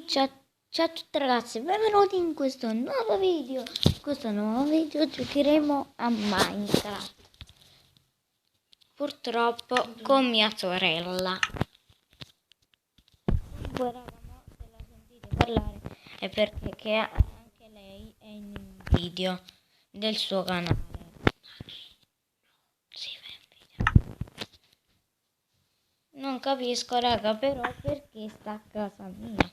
Ciao a tutti ragazzi, benvenuti in questo nuovo video. In questo nuovo video giocheremo a Minecraft. Purtroppo con mia sorella. Voi raga, mo se la sentite parlare è perché anche lei è in un video del suo canale. Sì, è un video. Non capisco raga, però perché sta a casa mia.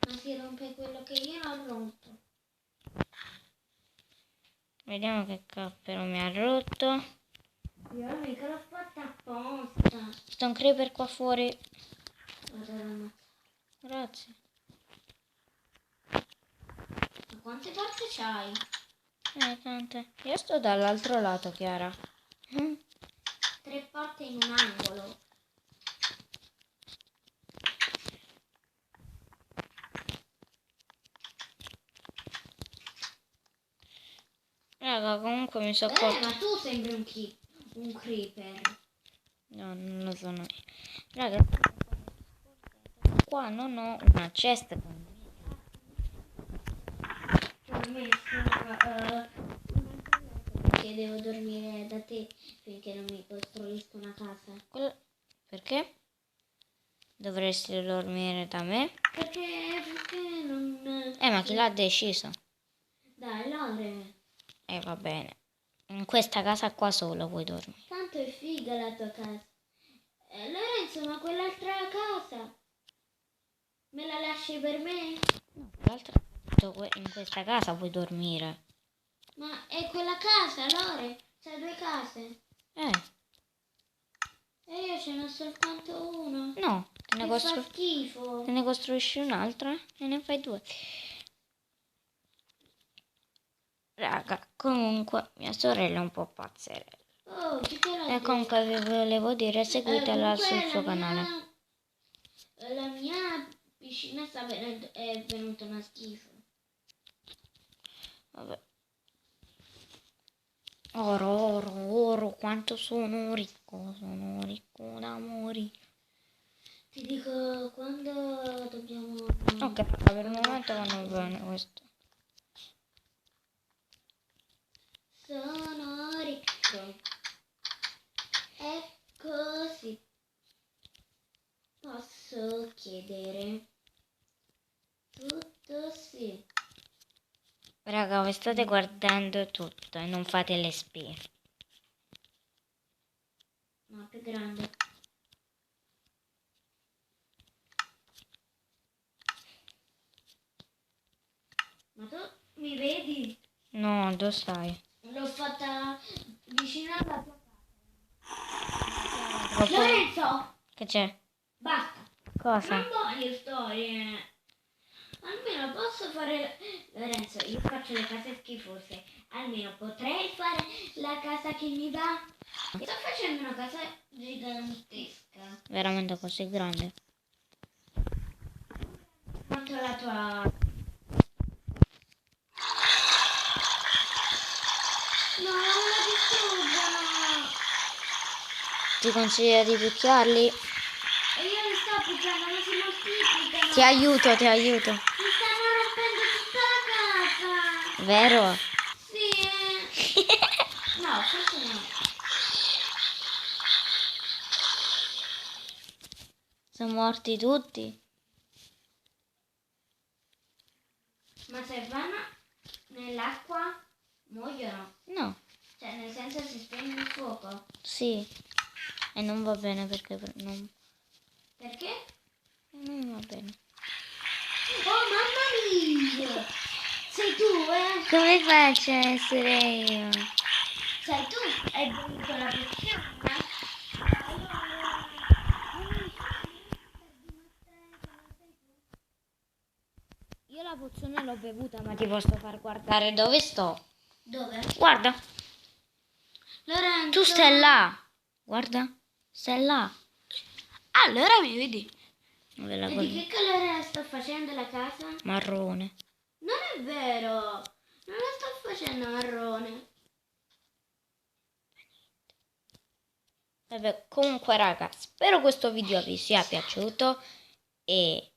Ma si rompe quello che io non rompo. Vediamo che cappero mi ha rotto. Io mica l'ho fatta apposta. Sto un creeper qua fuori. Vado ad ammazzare. Grazie. Ma quante porte c'hai? Tante. Io sto dall'altro lato, Chiara. 3 porte in un angolo. Raga, comunque mi sono accorto. Ma tu sembri un creeper. No, non lo sono io. Raga, qua non ho una cesta con Ci ho messo che devo dormire da te finché non mi costruisco una casa. Perché? Dovresti dormire da me? Perché non... Ma chi l'ha deciso? Dai, Lore. Va bene. In questa casa qua solo puoi dormire. Tanto è figa la tua casa. Lorenzo, ma quell'altra casa? Me la lasci per me? No, l'altra in questa casa puoi dormire. Ma è quella casa, Lore? C'è 2 case. E io ce n'ho soltanto una. No, te Che fa schifo. ne costruisci un'altra e ne fai 2. Raga, comunque mia sorella è un po' pazzerella. Oh, chi te l'ha E comunque vi volevo dire, seguitela sul suo canale. La mia piscina è venuta una schifo. Vabbè. Oro, quanto sono ricco da morire. Ti dico quando dobbiamo... Ok, per il momento vanno bene questo. Sono ricco. È così. Posso chiedere tutto sì. Raga, voi state guardando tutto e non fate le spie. No, più grande. Ma tu mi vedi? No, dove stai? L'ho fatta vicino alla tua casa. Troppo... Lorenzo! Che c'è? Basta! Cosa? Non voglio storie. Almeno posso fare... Lorenzo, io faccio le case schifose. Almeno potrei fare la casa che mi va. Sto facendo una casa gigantesca. Veramente così grande? Quanto la tua... No, non la distruggano! Ti consiglio di picchiarli? E io li sto picchiando, non si moltiplicano! Ti aiuto. Mi stanno rompendo tutta la casa! Vero? Sì, No, forse no. Sono morti tutti? Ma se vanno nell'acqua muoiono. No. Cioè, nel senso si spegne il fuoco. Sì. E non va bene perché non... Perché? Non va bene. Oh, mamma mia! Sei tu, eh? Come faccio a essere io? Sei tu? Hai bevuto la pozione? Io la pozione l'ho bevuta, ma ti posso far guardare dove sto. Dove? Guarda, Lorenzo. tu stai là. Guarda, stai là. Allora mi vedi? Dove E di che colore sto facendo la casa? marrone. Non è vero. Non la sto facendo marrone. Vabbè, comunque raga, spero questo video vi sia piaciuto e